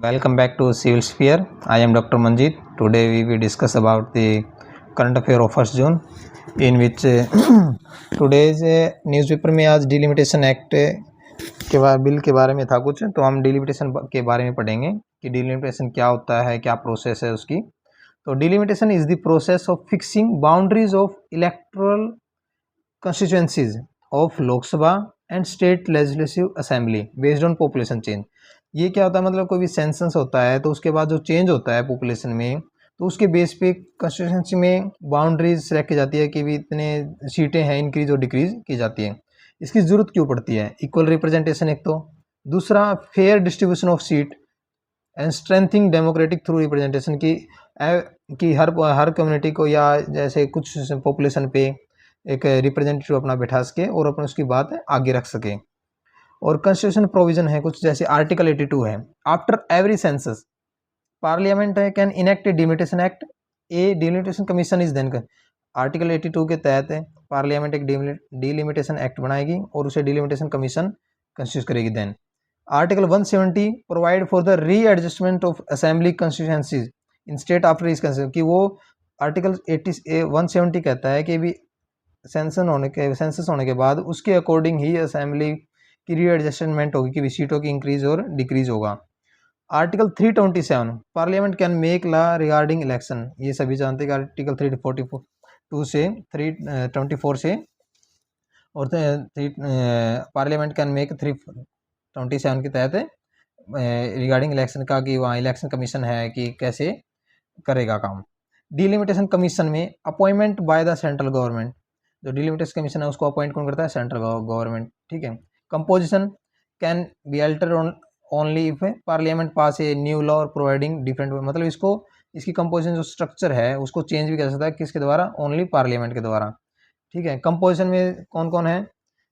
Welcome back to Civil Sphere. I am Dr. Manjeet. Today we will discuss about the current affair of 1st June, in which today's newspaper में आज delimitation act के bill के बारे में था कुछ, तो हम डिलिमिटेशन के बारे में पढ़ेंगे कि डिलिमिटेशन क्या होता है, क्या प्रोसेस है उसकी। तो delimitation is the process of fixing boundaries of electoral constituencies of Lok Sabha and state legislative assembly based on population change. ये क्या होता है, मतलब कोई भी सेंसस होता है तो उसके बाद जो चेंज होता है पॉपुलेशन में, तो उसके बेस पे कंस्टिट्यूंसी में बाउंड्रीज सेलेक्ट की जाती है कि भी इतने सीटें हैं इंक्रीज और डिक्रीज की जाती है। इसकी ज़रूरत क्यों पड़ती है? इक्वल रिप्रेजेंटेशन एक तो, दूसरा fair distribution of seat and strengthening democratic through representation की हर कम्युनिटी को या जैसे कुछ पॉपुलेशन पे एक रिप्रेजेंटेटिव अपना बैठा सके और अपने उसकी बात आगे रख सके। और कॉन्स्टिट्यूशन प्रोविजन है कुछ, जैसे आर्टिकल 82 है, after every census parliament can enact a delimitation act, a delimitation commission is then. Article 82 के तहत पार्लियामेंट एक डिलिमिटेशन एक्ट बनाएगी और उसे डिलिमिटेशन कमीशन कंस्टिट्यूट करेगी। Then article 170 provide for the readjustment of assembly constituencies in state after इस कि वो आर्टिकल 170 कहता है कि भी सेंसस होने के बाद उसके अकॉर्डिंग ही असेंबली की रीएडजस्टमेंट होगी कि सीटों की इंक्रीज और डिक्रीज होगा। Article 327 parliament can make law regarding election, ये सभी जानते हैं कि आर्टिकल 342 से 324 से और पार्लियामेंट कैन मेक 327 के तहत रिगार्डिंग इलेक्शन का कि वहाँ इलेक्शन कमीशन है कि कैसे करेगा काम। डिलिमिटेशन कमीशन में appointment by the central government, जो डिलिमिटेशन कमीशन है उसको अपॉइंट कौन करता है? सेंट्रल गवर्नमेंट, ठीक है। Composition can be alter only if parliament pass a new law और प्रोवाइडिंग डिफरेंट, मतलब इसकी कंपोजिशन जो स्ट्रक्चर है उसको चेंज भी कर सकता है, किसके द्वारा? ओनली पार्लियामेंट के द्वारा, ठीक है। कंपोजिशन में कौन कौन है?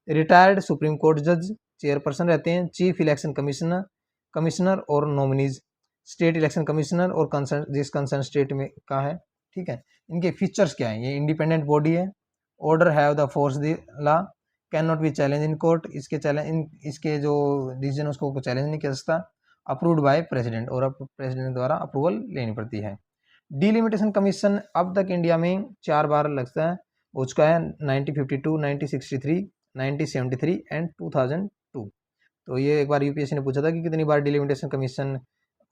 रिटायर्ड सुप्रीम कोर्ट जज चेयरपर्सन रहते हैं, चीफ इलेक्शन कमिश्नर और नॉमिनीज, स्टेट इलेक्शन कमिश्नर और कंसर्न स्टेट में का है, ठीक है। इनके फीचर्स क्या है? ये इंडिपेंडेंट बॉडी है, order have the force the law, can not be challenge in court, इसके जो डिसीजन उसको चैलेंज नहीं कर सकता, अप्रूव्ड बाय प्रेसिडेंट, और अब प्रेसिडेंट द्वारा अप्रूवल लेनी पड़ती है। डिलिमिटेशन कमीशन अब तक इंडिया में 4 बार लगता है, हो चुका है 1952, 1963, 1973 एंड 2002। तो ये एक बार यूपीएससी ने पूछा था कि कितनी बार डिलिमिटेशन कमीशन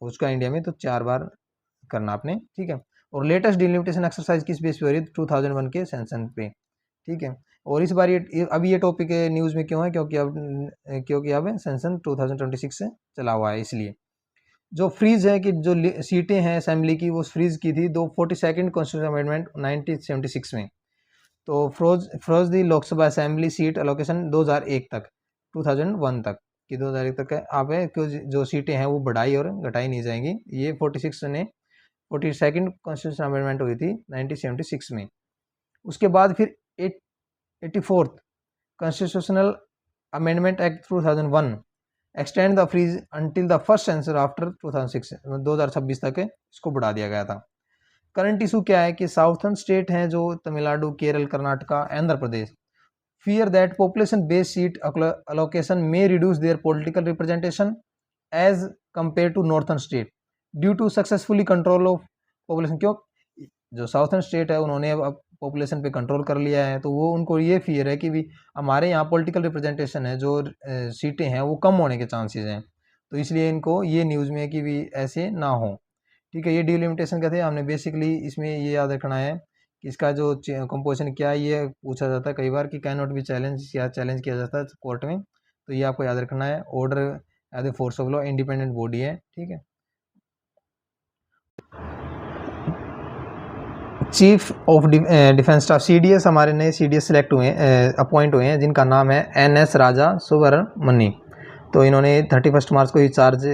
हो चुका है इंडिया में, तो 4 बार करना आपने, ठीक है। और लेटेस्ट डिलिमिटेशन एक्सरसाइज किस बेस पे हो रही है? 2001 के सेंसन पे, ठीक है। और इस बार ये टॉपिक न्यूज़ में क्यों है? क्योंकि अब सेंसन 2026 से चला हुआ है, इसलिए जो फ्रीज है कि जो सीटें हैं असेंबली की वो फ्रीज की थी 42nd कॉन्स्टिट्यूशन अमेंडमेंट 1976 में। तो फ्रोज दी लोकसभा असेंबली सीट अलोकेशन 2001 तक, 2001 तक कि 2001 तक आप जो सीटें हैं वो बढ़ाई और घटाई नहीं जाएंगी। ये 42nd कॉन्स्टिट्यूशन अमेंडमेंट हुई थी 1976 में। उसके बाद फिर 84th constitutional amendment act 2001 extend the freeze until the first census after 2006, 2026 तक इसको बढ़ा दिया गया था। करंट इशू क्या है कि साउथर्न स्टेट हैं जो Tamil Nadu, Kerala, Karnataka, Andhra Pradesh, fear that population based seat allocation may reduce their political representation as compared to northern state due to successfully control of population। क्यों? जो साउथर्न स्टेट है उन्होंने अब पॉपुलेशन पे कंट्रोल कर लिया है, तो वो उनको ये फियर है कि भी हमारे यहाँ पॉलिटिकल रिप्रेजेंटेशन है, जो सीटें हैं वो कम होने के चांसेस हैं, तो इसलिए इनको ये न्यूज़ में कि भी ऐसे ना हो, ठीक है। ये डिलिमिटेशन का थे, हमने बेसिकली इसमें ये याद रखना है कि इसका जो कंपोजिशन क्या है, ये पूछा जाता है कई बार कि कैन नॉट बी चैलेंज, या चैलेंज किया जाता है कोर्ट में, तो ये आपको याद रखना है। Order as a force of law, independent body है, ठीक है। Chief of defence staff CDS, हमारे नए सीडीएस सिलेक्ट हुए हैं, अपॉइंट हुए हैं, जिनका नाम है एनएस राजा सुब्रमणी। तो इन्होंने 31 मार्च को ये चार्ज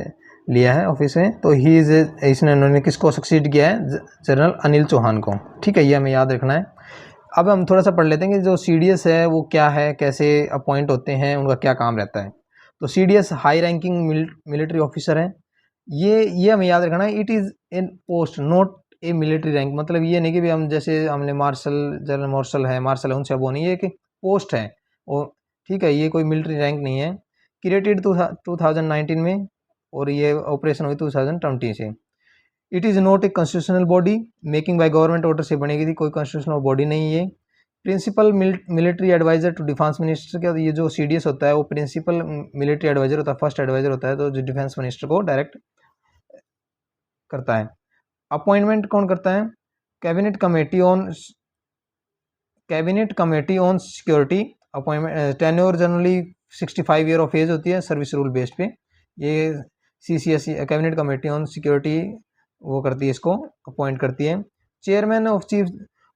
लिया है ऑफिस में। तो इन्होंने किसको सक्सीड किया है? जनरल अनिल चौहान को, ठीक है। ये हमें याद रखना है। अब हम थोड़ा सा पढ़ लेते हैं कि जो सीडीएस है वो क्या है, कैसे अपॉइंट होते हैं, उनका क्या काम रहता है। तो CDS high ranking military officer है। ये हमें याद रखना है, it is in post not a military rank, मतलब ये नहीं कि भी हम जैसे हमने मार्शल, जनरल मार्शल है उनसे अब वो नहीं है, कि पोस्ट है वो, ठीक है। ये कोई मिलिट्री रैंक नहीं है। क्रिएटेड 2019 में और ये ऑपरेशन हुई 2020 से। It is not a constitutional body, making by government order से बनेगी थी, कोई कॉन्स्टिट्यूशनल बॉडी नहीं है। Principal military adviser to defence minister का, ये जो CDS होता है वो प्रिंसिपल मिलिट्री एडवाइजर होता है, फर्स्ट एडवाइजर होता है, तो जो डिफेंस मिनिस्टर को डायरेक्ट करता है। अपॉइंटमेंट कौन करता है? Cabinet committee on security appointment. Tenure generally 65 year of age होती है सर्विस रूल बेस्ड पे। ये CCS cabinet committee on security वो करती है, इसको अपॉइंट करती है। Chairman of chief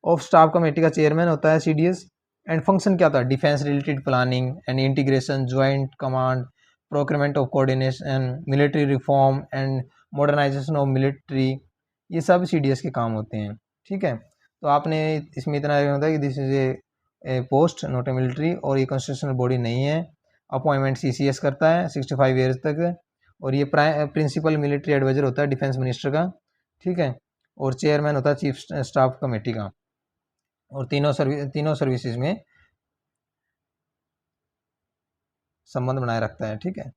of staff committee का चेयरमैन होता है CDS। एंड फंक्शन क्या था? Defence related planning and integration, joint command, procurement of coordination, military reform and modernisation of military, ये सब CDS के काम होते हैं। ठीक है, तो आपने इसमें इतना होता है कि this is a post not a military, और ये कॉन्स्टिट्यूशनल बॉडी नहीं है। अपॉइंटमेंट CCS करता है 65 ईयर्स तक, और ये प्रिंसिपल मिलिट्री एडवाइजर होता है डिफेंस मिनिस्टर का। ठीक है, और चेयरमैन होता है चीफ स्टाफ कमेटी का, और तीनों सर्विसेज में संबंध बनाए रखता है। ठीक है,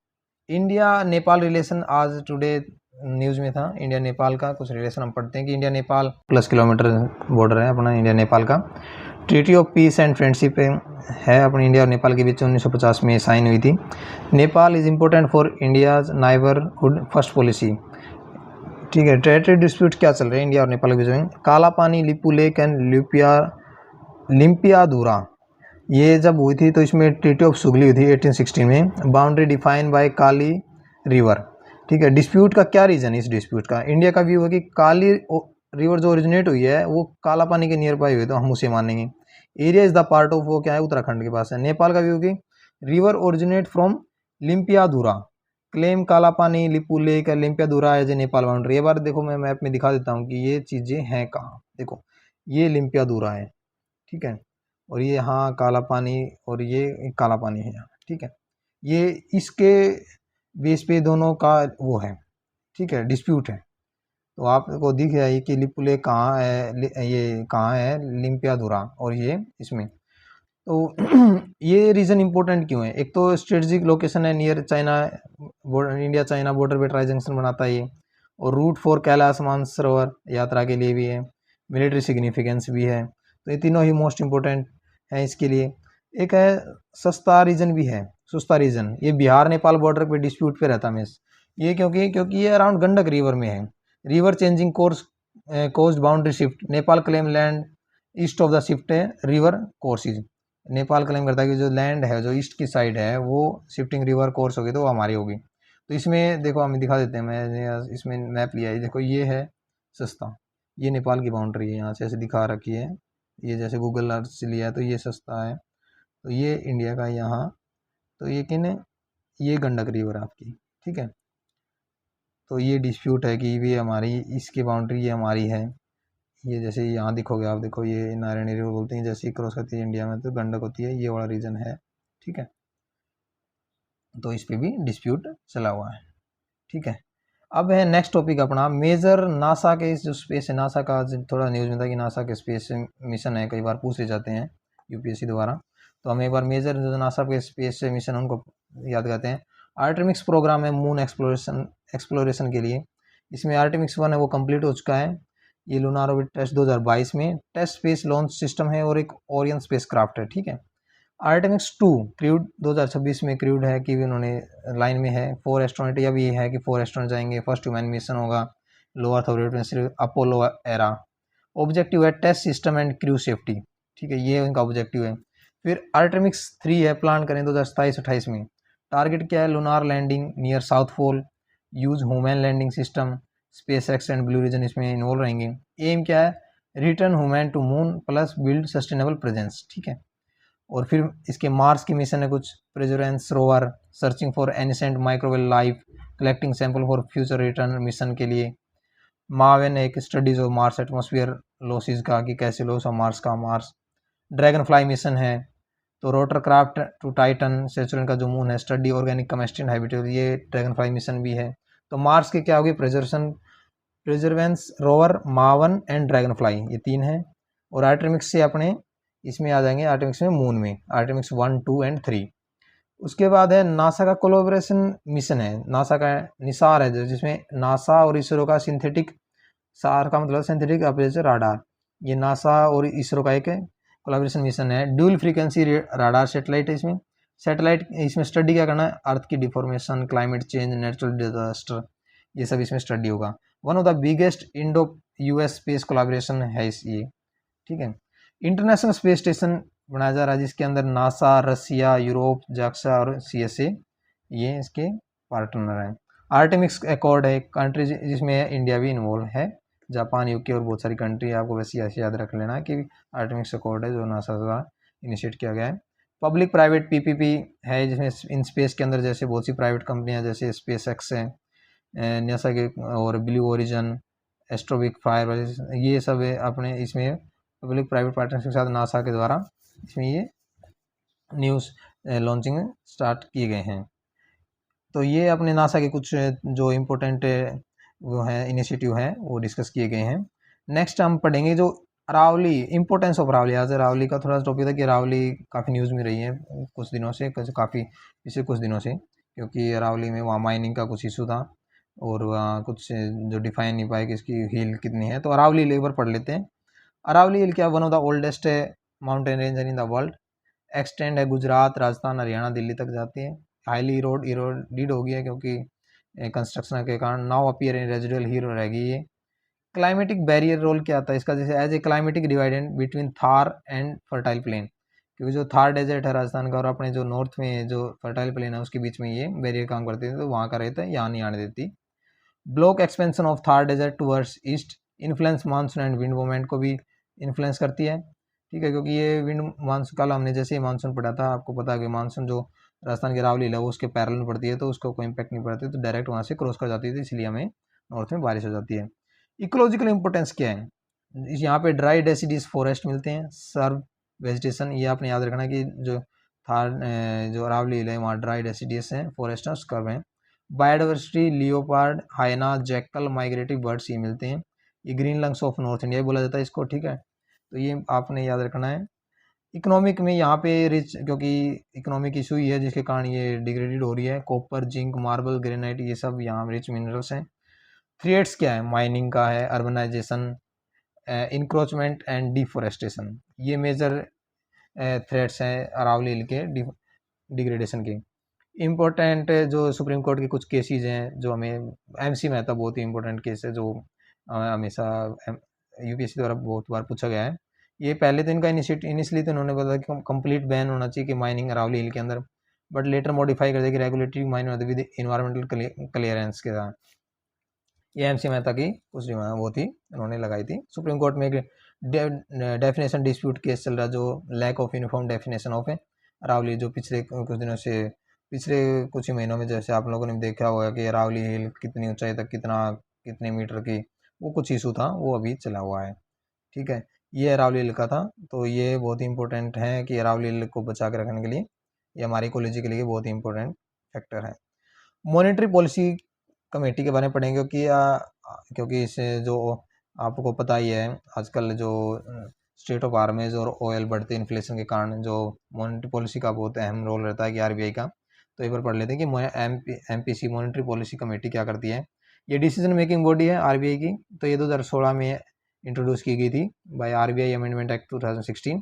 इंडिया नेपाल रिलेशन आज टुडे न्यूज़ में था। इंडिया नेपाल का कुछ रिलेशन हम पढ़ते हैं कि इंडिया नेपाल + किलोमीटर बॉर्डर है अपना इंडिया नेपाल का। Treaty of peace and friendship है अपने इंडिया और नेपाल के बीच 1950 में साइन हुई थी। Nepal is important for India's neighbourhood first policy. ठीक है, टेरिटरी डिस्प्यूट क्या चल रहे हैं इंडिया और नेपाल के बीच में? काला पानी, लिपू लेक एंड लिम्पियाधुरा, ये जब हुई थी तो इसमें ट्रीटी ऑफ सुगली हुई थी 1816 में। Boundary define by Kali river. ठीक है, डिस्प्यूट का क्या रीज़न है? इस डिस्प्यूट का इंडिया का व्यू है कि काली रिवर जो ओरिजिनेट हुई है वो काला पानी के नियर बाई हुई, तो हम उसे मानेंगे। Area is the part of वो क्या है? उत्तराखंड के पास है। नेपाल का व्यू कि river originate from Limpiyadhura, claim Kala Pani, Lipu Lekh, Limpiyadhura as a Nepal boundary. ये बार देखो मैं मैप में दिखा देता हूँ कि ये चीज़ें हैं कहाँ। देखो ये लिम्पियाधुरा है, ठीक है, और ये यहाँ काला पानी, और ये काला पानी है यहाँ। ठीक है, ये इसके बेस पे दोनों का वो है। ठीक है, डिस्प्यूट है। तो आपको दिख रहा है कि लिपू लेक कहाँ है, ये कहाँ है? लिम्पियाधुरा, और ये इसमें। तो ये रीज़न इंपॉर्टेंट क्यों है? एक तो स्ट्रेटजिक लोकेशन है near China, India China border पे ट्राई जंक्शन बनाता है ये, और रूट फॉर कैलाश मानसरोवर यात्रा के लिए भी है, मिलिट्री सिग्निफिकेंस भी है। तो ये तीनों ही मोस्ट इम्पोर्टेंट है इसके लिए। एक है सस्ता रीजन भी है, सस्ता रीजन, ये बिहार नेपाल बॉर्डर पे डिस्प्यूट पे रहता है। ये क्योंकि ये अराउंड गंडक रिवर में है। River changing course coast boundary shift, Nepal claim land east of the shift है रिवर कोर्सेज। नेपाल क्लेम करता है कि जो लैंड है जो ईस्ट की साइड है वो शिफ्टिंग रिवर कोर्स होगी तो वो हमारी होगी। तो इसमें देखो हम दिखा देते हैं, मैंने इसमें मैप लिया है। देखो ये है सस्ता, ये नेपाल की बाउंड्री है, यहाँ से ऐसे दिखा रखी है। ये जैसे गूगल अर्थ से लिया है तो ये सस्ता है, तो ये इंडिया का यहाँ, तो ये किन है? ये गंडक रिवर आपकी। ठीक है, तो ये डिस्प्यूट है कि ये हमारी, इसकी बाउंड्री ये हमारी है। ये जैसे यहाँ दिखोगे आप, देखो ये नारायणी रिवर बोलते हैं, जैसे क्रॉस करती है इंडिया में तो गंडक होती है, ये वाला रीजन है। ठीक है, तो इस पे भी डिस्प्यूट चला हुआ है। ठीक है, अब है नेक्स्ट टॉपिक अपना मेजर नासा के जो स्पेस है, नासा का थोड़ा न्यूज़ में था कि नासा के स्पेस मिशन है, कई बार पूछ ले जाते हैं UPSC द्वारा, तो हम एक बार मेजर जो नासा के स्पेस मिशन उनको याद करते हैं। आर्टेमिक्स प्रोग्राम है मून एक्सप्लोरेशन के लिए, इसमें आर्टेमिक्स 1 है वो कंप्लीट हो चुका है। ये लूनार ऑर्बिट टेस्ट 2022 में टेस्ट स्पेस लॉन्च सिस्टम है, और एक ओरियन स्पेस क्राफ्ट है। ठीक है, आर्टेमिक्स 2 क्रूड 2026 में क्रूड है कि उन्होंने लाइन में है। 4 एस्ट्रोनॉट, या भी ये है कि 4 एस्ट्रोनॉट जाएंगे, फर्स्ट ह्यूमन मिशन होगा low earth orbit Apollo era. Objective है test system and crew safety. ठीक है, ये उनका ऑब्जेक्टिव है। फिर आर्टेमिक्स 3 है, प्लान करें 2027-28 में। टारगेट क्या है? Lunar landing near south pole, use human landing system, SpaceX and blue origin इसमें इन्वॉल्व रहेंगे। एम क्या है? Return human to moon plus build sustainable presence. ठीक है, और फिर इसके मार्स की मिशन है कुछ, Perseverance rover searching for ancient microwave life, collecting sample for future return mission के लिए। मावेन एक studies of Mars atmosphere losses का, कि कैसे लॉस ऑफ मार्स का। मार्स ड्रैगन फ्लाई मिशन है, तो rotorcraft to Titan Saturn का जो मून है, study organic chemistry and habitat, ये ड्रैगन फ्लाई मिशन भी है। तो मार्स के क्या होगी? Perseverance rover, MAVEN and dragon fly, ये 3 है। और आर्टेमिक्स से अपने इसमें आ जाएंगे, आर्टेमिक्स में मून में आर्टेमिक्स 1, 2 एंड 3। उसके बाद है नासा का कोलैबोरेशन मिशन है, नासा का निसार है जो, जिसमें नासा और इसरो का सिंथेटिक, सार का मतलब सिंथेटिक अपर्चर राडार, ये नासा और इसरो का एक कोलैबोरेशन मिशन है। ड्यूल फ्रीक्वेंसी राडार सेटेलाइट है इसमें। सेटेलाइट इसमें स्टडी क्या करना है, अर्थ की deformation, climate change, natural disaster, ये सब इसमें स्टडी होगा। One of the biggest Indo US space collaboration है इस ये, ठीक है। इंटरनेशनल स्पेस स्टेशन बनाया जा रहा है जिसके अंदर नासा, रसिया, यूरोप, जाक्सा और सीएसए ये इसके पार्टनर हैं। आर्टेमिक्स अकॉर्ड है कंट्री जिसमें इंडिया भी इन्वॉल्व है, जापान, यूके और बहुत सारी कंट्री, आपको वैसे ऐसे याद रख लेना कि आर्टेमिक्स अकॉर्ड है जो नासा द्वारा इनिशिएट किया गया है। पब्लिक प्राइवेट पीपीपी है जिसमें इन स्पेस के अंदर जैसे बहुत सी प्राइवेट कंपनियां जैसे स्पेस एक्स है, नासा के और ब्लू ओरिजन, एस्ट्रोविक फायर, ये सब है अपने इसमें पब्लिक प्राइवेट पार्टनरशिप के साथ नासा के द्वारा इसमें ये न्यूज़ लॉन्चिंग स्टार्ट किए गए हैं। तो ये अपने नासा के कुछ जो इम्पोर्टेंट वो है इनिशिएटिव हैं वो डिस्कस किए गए हैं। नेक्स्ट हम पढ़ेंगे जो अरावली, इंपॉर्टेंस ऑफ अरावली। आज अरावली का थोड़ा सा टॉपिक था कि अरावली काफ़ी न्यूज़ में रही है कुछ दिनों से, काफ़ी पिछले कुछ दिनों से, क्योंकि अरावली में वहाँ माइनिंग का कुछ इशू था और वहाँ कुछ जो डिफाइन नहीं पाए कि इसकी हिल कितनी है। तो अरावली लेबर पढ़ लेते हैं। अरावली हिल क्या, one of the oldest mountain range in the world, extend है गुजरात, राजस्थान, हरियाणा, दिल्ली तक जाती है। हाईली इरोडेड हो गई है क्योंकि कंस्ट्रक्शन के कारण। नाउ अपीयर इन रेजिडुअल हिल रह गई है। क्लाइमेटिक बैरियर रोल क्या आता है इसका, जैसे as a climatic dividend between Thar and fertile plain, क्योंकि जो थार डेजर्ट है राजस्थान का और अपने जो नॉर्थ में जो फर्टाइल प्लेन है उसके बीच में ये बैरियर काम करती है, तो वहाँ का रहता है, यहाँ नहीं आने देती। Block expansion of Thar desert towards east, influence monsoon and wind movement को भी इन्फ्लुएंस करती है, ठीक है, क्योंकि ये विंड मानसून, कल हमने जैसे ही मानसून पढ़ा था आपको पता है कि मानसून जो राजस्थान की अरावली है वो उसके पैरेलल में पड़ती है, तो उसको कोई इम्पैक्ट नहीं पड़ती, तो डायरेक्ट वहाँ से क्रॉस कर जाती है, इसलिए हमें नॉर्थ में बारिश हो जाती है। इकोलॉजिकल इंपोर्टेंस क्या है, यहाँ पे ड्राई डेसिडियस फॉरेस्ट मिलते हैं, सर्व वेजिटेशन, ये आपने याद रखना कि जो थार जो अरावली है वहाँ ड्राई डेसिडियस हैं, फॉरेस्ट स्कर्व हैं। बायोडाइवर्सिटी, लियोपार्ड, हाइना, जैकल, माइग्रेटिव बर्ड्स ये मिलते हैं। ये green lungs of north India बोला जाता है इसको, ठीक है, तो ये आपने याद रखना है। इकोनॉमिक में यहाँ पे रिच, क्योंकि इकोनॉमिक इशू ही है जिसके कारण ये डिग्रेडेड हो रही है, कॉपर, जिंक, मार्बल, ग्रेनाइट, ये सब यहाँ रिच मिनरल्स हैं। थ्रेट्स क्या है, माइनिंग का है, अर्बनाइजेशन, इंक्रोचमेंट एंड डिफोरेस्टेशन, ये मेजर थ्रेट्स हैं अरावली हिल के डिग्रेडेशन के। इम्पोर्टेंट जो सुप्रीम कोर्ट के कुछ केसेस हैं जो हमें, एमसी मेहता बहुत ही इंपॉर्टेंट केस है जो हमेशा यूपीएससी द्वारा बहुत बार पूछा गया है। ये पहले तो इनका इनिशियली तो उन्होंने बोला कि कंप्लीट बैन होना चाहिए कि माइनिंग अरावली हिल के अंदर, बट लेटर मॉडिफाई कर दिया कि regulatory mine with environmental clearance के साथ। ये एमसी मेहता की कुछ वो थी उन्होंने लगाई थी। सुप्रीम कोर्ट में एक डेफिनेशन डिस्प्यूट केस चल रहा जो lack of uniform definition of है अरावली, जो पिछले कुछ दिनों से, पिछले कुछ ही महीनों में जैसे आप लोगों ने देखा होगा कि अरावली हिल कितनी ऊंचाई तक कितने मीटर की, वो कुछ इशू था वो अभी चला हुआ है, ठीक है। ये अरावली हिल का था, तो ये बहुत ही इंपॉर्टेंट है कि अरावली हिल को बचा के रखने के लिए ये हमारी इकोलॉजी के लिए बहुत ही इंपॉर्टेंट फैक्टर है। मॉनेटरी पॉलिसी कमेटी के बारे में पढ़ेंगे क्योंकि इससे जो आपको पता ही है आजकल जो स्टेट ऑफ आर्मेज और ऑयल बढ़ते इन्फ्लेशन के कारण जो मॉनेटरी पॉलिसी का बहुत अहम रोल रहता है कि आरबीआई का, तो एक बार पढ़ लेते हैं कि एमपीसी मॉनेटरी पॉलिसी कमेटी क्या करती है। ये डिसीजन मेकिंग बॉडी है आरबीआई की, तो ये 2016 में इंट्रोड्यूस की गई थी by RBI amendment act 2016।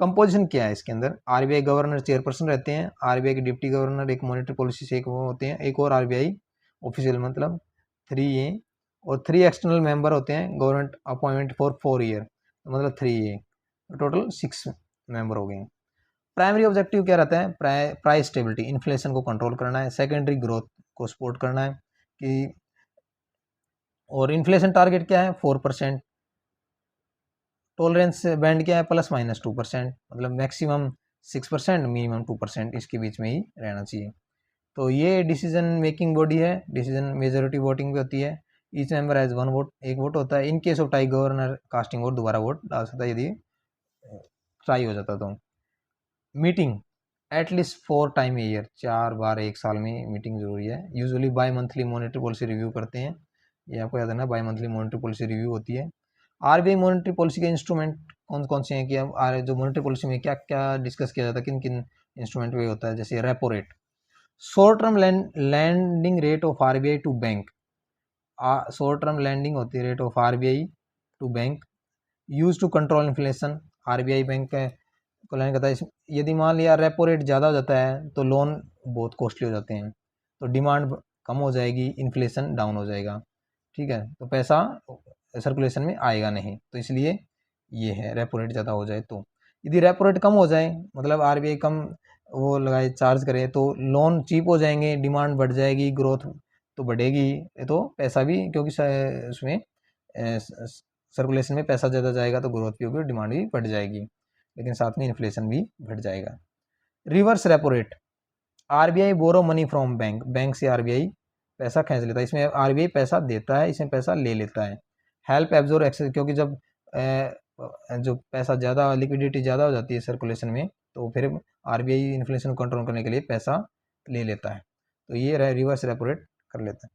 Composition क्या है इसके अंदर, आरबीआई गवर्नर चेयरपर्सन रहते हैं, आरबीआई के डिप्टी गवर्नर एक मॉनेटरी पॉलिसी से एक वो होते हैं, एक और आरबीआई ऑफिशियल मतलब 3A, और 3 एक्सटर्नल मेंबर होते हैं गवर्नमेंट अपॉइंटमेंट फॉर 4 ईयर, मतलब 3A, टोटल 6 मेंबर हो गए। प्राइमरी ऑब्जेक्टिव क्या रहता है, प्राइस स्टेबिलिटी, इन्फ्लेशन को कंट्रोल करना है, सेकेंडरी ग्रोथ को सपोर्ट करना है कि, और इन्फ्लेशन टारगेट क्या है 4%, टॉलरेंस बैंड क्या है ±2%, मतलब मैक्सिमम 6%, मिनिमम 2%, इसके बीच में ही रहना चाहिए। तो ये डिसीजन मेकिंग बॉडी है, डिसीजन मेजोरिटी वोटिंग भी होती है, ईच मेंबर हैज 1 वोट, एक वोट होता है। In case of tie governor casting vote दोबारा वोट डाल सकता है यदि टाई हो जाता तो। Meeting at least 4 time a year, 4 बार एक साल में मीटिंग जरूरी है। Usually by monthly monetary policy review करते हैं, ये आपको याद रखना, by monthly monetary policy review होती है। आरबीआई मॉनेटरी पॉलिसी के इंस्ट्रूमेंट कौन कौन से हैं कि अब जो मॉनेटरी पॉलिसी में क्या क्या डिस्कस किया जाता है, किन किन इंस्ट्रूमेंट भी होता है, जैसे repo rate, short term landing rate of RBI to bank. Short term landing होती है rate of RBI to bank, use to control inflation. RBI bank को लैंड करता है। यदि मान लिया रेपो रेट ज़्यादा हो जाता है तो लोन बहुत कॉस्टली हो जाते हैं, तो डिमांड कम हो जाएगी, इन्फ्लेशन डाउन हो जाएगा, ठीक है, तो पैसा सर्कुलेशन में आएगा नहीं, तो इसलिए ये है रेपो रेट ज़्यादा हो जाए तो। यदि रेपो रेट कम हो जाए, मतलब आरबीआई कम वो लगाए चार्ज करे, तो लोन चीप हो जाएंगे, डिमांड बढ़ जाएगी, ग्रोथ तो बढ़ेगी, तो पैसा भी, क्योंकि उसमें सर्कुलेशन में पैसा ज़्यादा जाएगा तो ग्रोथ भी होगी, डिमांड भी बढ़ जाएगी, लेकिन साथ में इन्फ्लेशन भी बढ़ जाएगा। Reverse repo rate, RBI borrow money from bank, bank से आरबीआई पैसा खींच लेता है, इसमें आरबीआई पैसा देता है, इसमें पैसा ले लेता है। हेल्प एब्जॉर्ब एक्सेस, क्योंकि जब जो पैसा ज़्यादा, लिक्विडिटी ज़्यादा हो जाती है सर्कुलेशन में, तो फिर आरबीआई इन्फ्लेशन को कंट्रोल करने के लिए पैसा ले लेता है, तो ये रिवर्स रेपो रेट कर लेता है।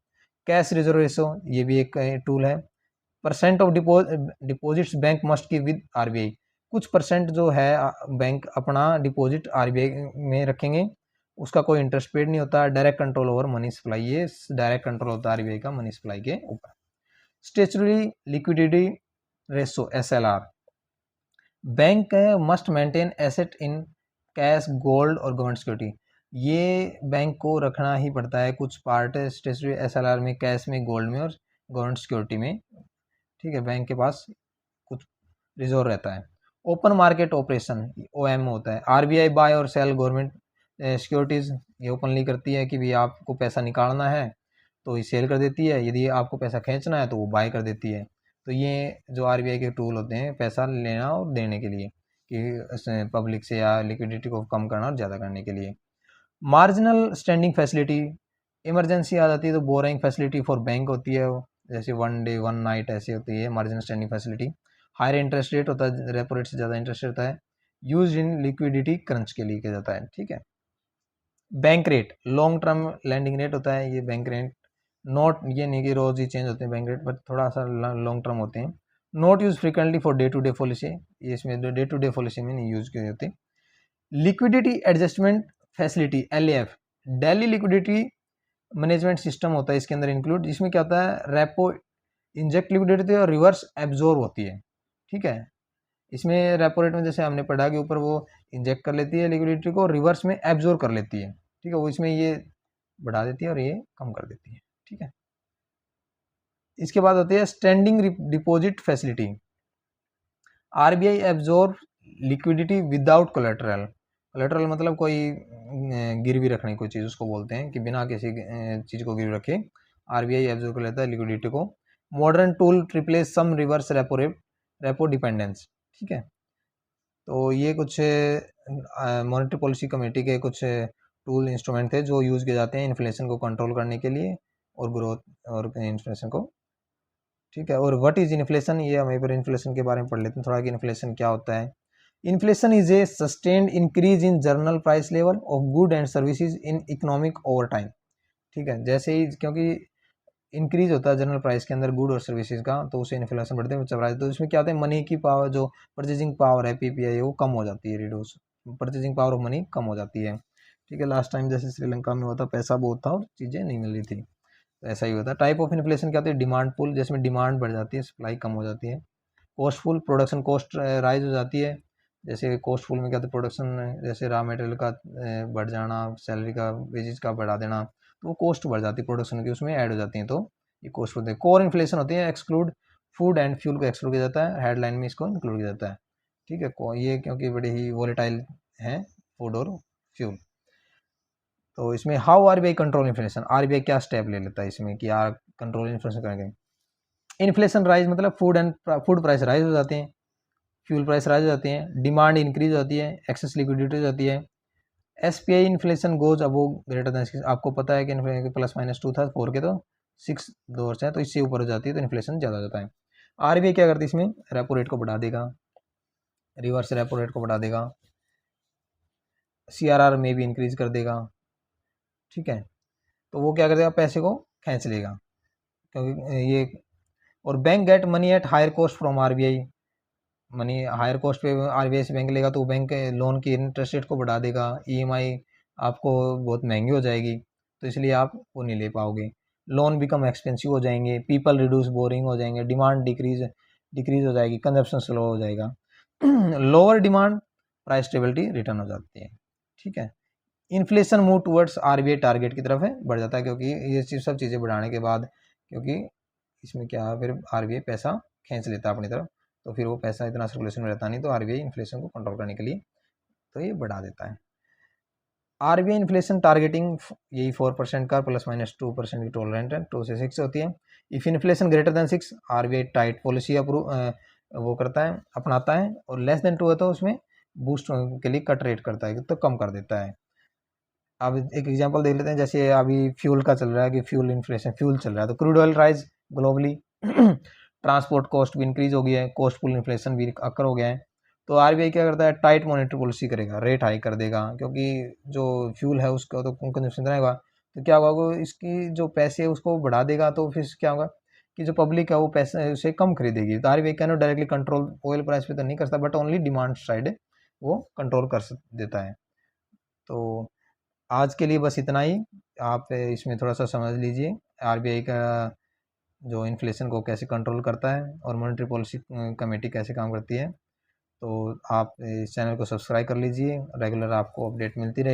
कैश रिजर्व रेशो, ये भी एक टूल है। Percent of deposits bank must keep with RBI, कुछ परसेंट जो है बैंक अपना डिपॉजिट आरबीआई में रखेंगे, उसका कोई इंटरेस्ट पेड नहीं होता। Direct control over money supply, ये डायरेक्ट कंट्रोल होता है आरबीआई का मनी सप्लाई के ऊपर। Statutory liquidity ratio SLR, bank must maintain asset in cash, gold और गवर्नमेंट सिक्योरिटी, ये बैंक को रखना ही पड़ता है, कुछ पार्ट स्टेचुटरी एसएलआर में, कैश में, गोल्ड में और गवर्नमेंट सिक्योरिटी में, ठीक है, बैंक के पास कुछ रिजर्व रहता है। ओपन मार्केट ऑपरेशन ओएम होता है, आरबीआई बाय और सेल गवर्नमेंट सिक्योरिटीज, ये ओपनली करती है कि भाई आपको पैसा निकालना है तो ये सेल कर देती है, यदि आपको पैसा खींचना है तो वो बाय कर देती है। तो ये जो आरबीआई के टूल होते हैं पैसा लेना और देने के लिए, कि पब्लिक से या लिक्विडिटी को कम करना और ज़्यादा करने के लिए। मार्जिनल स्टैंडिंग फैसिलिटी, इमरजेंसी आ जाती है तो बोरिंग फैसिलिटी फॉर बैंक होती है, जैसे 1 डे 1 नाइट ऐसी होती है marginal standing facility. Higher interest rate होता है, रेपो रेट से ज़्यादा इंटरेस्ट रहता है, यूज इन लिक्विडिटी क्रंच के लिए किया जाता है, ठीक है। Bank rate, long term landing rate होता है ये बैंक रेट, नोट, ये नहीं कि रोज ही चेंज होते हैं बैंक रेट, बट थोड़ा सा लॉन्ग टर्म होते हैं। Not use frequently for day to day policy, ये इसमें डे टू डे पॉलिसी में नहीं यूज किए जाते। Liquidity adjustment facility LAF, daily liquidity management system होता है इसके अंदर इंक्लूड, जिसमें क्या होता है, रेपो इंजेक्ट लिक्विडिटी और रिवर्स एब्जॉर्ब होती है, ठीक है। इसमें रेपो रेट में जैसे हमने पढ़ा कि ऊपर वो इंजेक्ट कर लेती है लिक्विडिटी को, रिवर्स में एब्जॉर्ब कर लेती है, ठीक है, वो इसमें ये बढ़ा देती है और ये कम कर देती है, ठीक है। इसके बाद होती है standing deposit facility, RBI absorb liquidity without collateral, collateral मतलब कोई गिरवी रखने कोई चीज़, उसको बोलते हैं कि बिना किसी चीज़ को गिरवी रखे आरबीआई एब्जॉर्ब कर लेता है लिक्विडिटी को। Modern tool replace some reverse repo rate, repo dependence, ठीक है। तो ये कुछ मॉनेटरी पॉलिसी कमेटी के कुछ टूल इंस्ट्रूमेंट थे जो यूज़ किए जाते हैं इन्फ्लेशन को कंट्रोल करने के लिए और ग्रोथ और इन्फ्लेशन को, ठीक है। और व्हाट इज इन्फ्लेशन, ये हम एक बार इन्फ्लेशन के बारे में पढ़ लेते हैं थोड़ा कि इन्फ्लेशन क्या होता है। Inflation is a sustained increase in general price level of good and services in economic over time, ठीक है। जैसे ही क्योंकि इंक्रीज होता है जनरल प्राइस के अंदर गुड और सर्विसेज का, तो उसे इन्फ्लेशन बढ़ते हैं प्राइस, तो इसमें क्या होता है, मनी की पावर, जो परचेजिंग पावर है पीपीआई, वो कम हो जाती है, reduce, purchasing power of money कम हो जाती है, ठीक है। लास्ट टाइम जैसे श्रीलंका में हुआ था, पैसा बहुत था और चीज़ें नहीं मिल रही थी, तो ऐसा ही होता है। टाइप ऑफ इन्फ्लेशन क्या होती है, डिमांड पुल, जिसमें डिमांड बढ़ जाती है, सप्लाई कम हो जाती है। कॉस्टफुल, प्रोडक्शन कॉस्ट राइज हो जाती है, जैसे कॉस्टफुल में क्या होता है, प्रोडक्शन जैसे रॉ मटेरियल का बढ़ जाना, सैलरी का, वेजेज का बढ़ा देना, तो वो कॉस्ट बढ़ जाती है प्रोडक्शन की, उसमें ऐड हो जाती है, तो ये कॉस्ट होते हैं। कोर इन्फ्लेशन होती है, एक्सक्लूड फूड एंड फ्यूल को एक्सक्लूड किया जाता है, हेडलाइन में इसको इंक्लूड किया जाता है, ठीक है। ये क्योंकि बड़े ही वॉलेटाइल हैं फूड और फ्यूल। तो इसमें how RBI control inflation, RBI क्या स्टेप ले लेता है इसमें कि यार कंट्रोल इन्फ्लेशन करेंगे। इन्फ्लेशन राइज मतलब फूड प्राइस राइज हो जाते हैं, फ्यूल प्राइस राइज हो जाते हैं, डिमांड इंक्रीज होती है, एक्सेस लिक्विडिटी हो जाती है। एसपीआई इन्फ्लेशन गोज अबो ग्रेटर देन, आपको पता है कि +-2 था 4 के, तो 6 दो है, तो इससे ऊपर हो जाती है तो इन्फ्लेशन ज़्यादा हो जाता है। आरबीआई क्या करती है इसमें, रेपो रेट को बढ़ा देगा, रिवर्स रेपो रेट को बढ़ा देगा, सीआरआर में भी इंक्रीज कर देगा, ठीक है। तो वो क्या कर देगा, पैसे को खींच लेगा, क्योंकि ये, और bank get money at higher cost from RBI, money higher cost पे आरबीआई से बैंक लेगा तो वो बैंक लोन की इंटरेस्ट रेट को बढ़ा देगा, ईएमआई आपको बहुत महंगी हो जाएगी, तो इसलिए आप वो नहीं ले पाओगे। लोन बिकम एक्सपेंसिव हो जाएंगे, पीपल रिड्यूस बोरिंग हो जाएंगे, डिमांड डिक्रीज हो जाएगी, कंजप्शन स्लो हो जाएगा, lower demand, price stability return हो जाती है। ठीक है, inflation move towards RBI target की तरफ है बढ़ जाता है, क्योंकि ये सब चीज़ें बढ़ाने के बाद, क्योंकि इसमें क्या है, फिर आरबीआई पैसा खींच लेता है अपनी तरफ, तो फिर वो पैसा इतना सर्कुलेशन में रहता नहीं, तो आरबीआई इन्फ्लेशन को कंट्रोल करने के लिए तो ये बढ़ा देता है। आरबीआई इन्फ्लेशन टारगेटिंग यही 4% का ±2% की टॉलरेंट है, 2 से 6 होती है। If inflation greater than 6 RBI tight policy वो करता है, अपनाता है, और लेस देन 2 है तो उसमें बूस्ट के लिए कट रेट करता है, तो कम कर देता है। अब एक एग्जांपल देख लेते हैं, जैसे अभी फ्यूल का चल रहा है कि फ्यूल इन्फ्लेशन, फ्यूल चल रहा है तो crude oil rise globally, transport cost भी इंक्रीज हो गया है, कॉस्ट पुल इन्फ्लेशन भी अक्कर हो गया है, तो आरबीआई क्या करता है, टाइट मॉनेटरी पॉलिसी करेगा, रेट हाई कर देगा, क्योंकि जो फ्यूल है उसका तो कंजप्शन रहेगा, तो क्या होगा, इसकी जो पैसे है उसको बढ़ा देगा, तो फिर क्या होगा कि जो पब्लिक है वो पैसे उसे कम खरीदेगी। तो RBI can not directly control oil price पे तो नहीं कर सकता, बट ओनली डिमांड साइड वो कंट्रोल कर देता है। तो आज के लिए बस इतना ही, आप इसमें थोड़ा सा समझ लीजिए आरबीआई का जो इन्फ्लेशन को कैसे कंट्रोल करता है और मॉनेटरी पॉलिसी कमेटी कैसे काम करती है। तो आप इस चैनल को सब्सक्राइब कर लीजिए, रेगुलर आपको अपडेट मिलती रहेगी।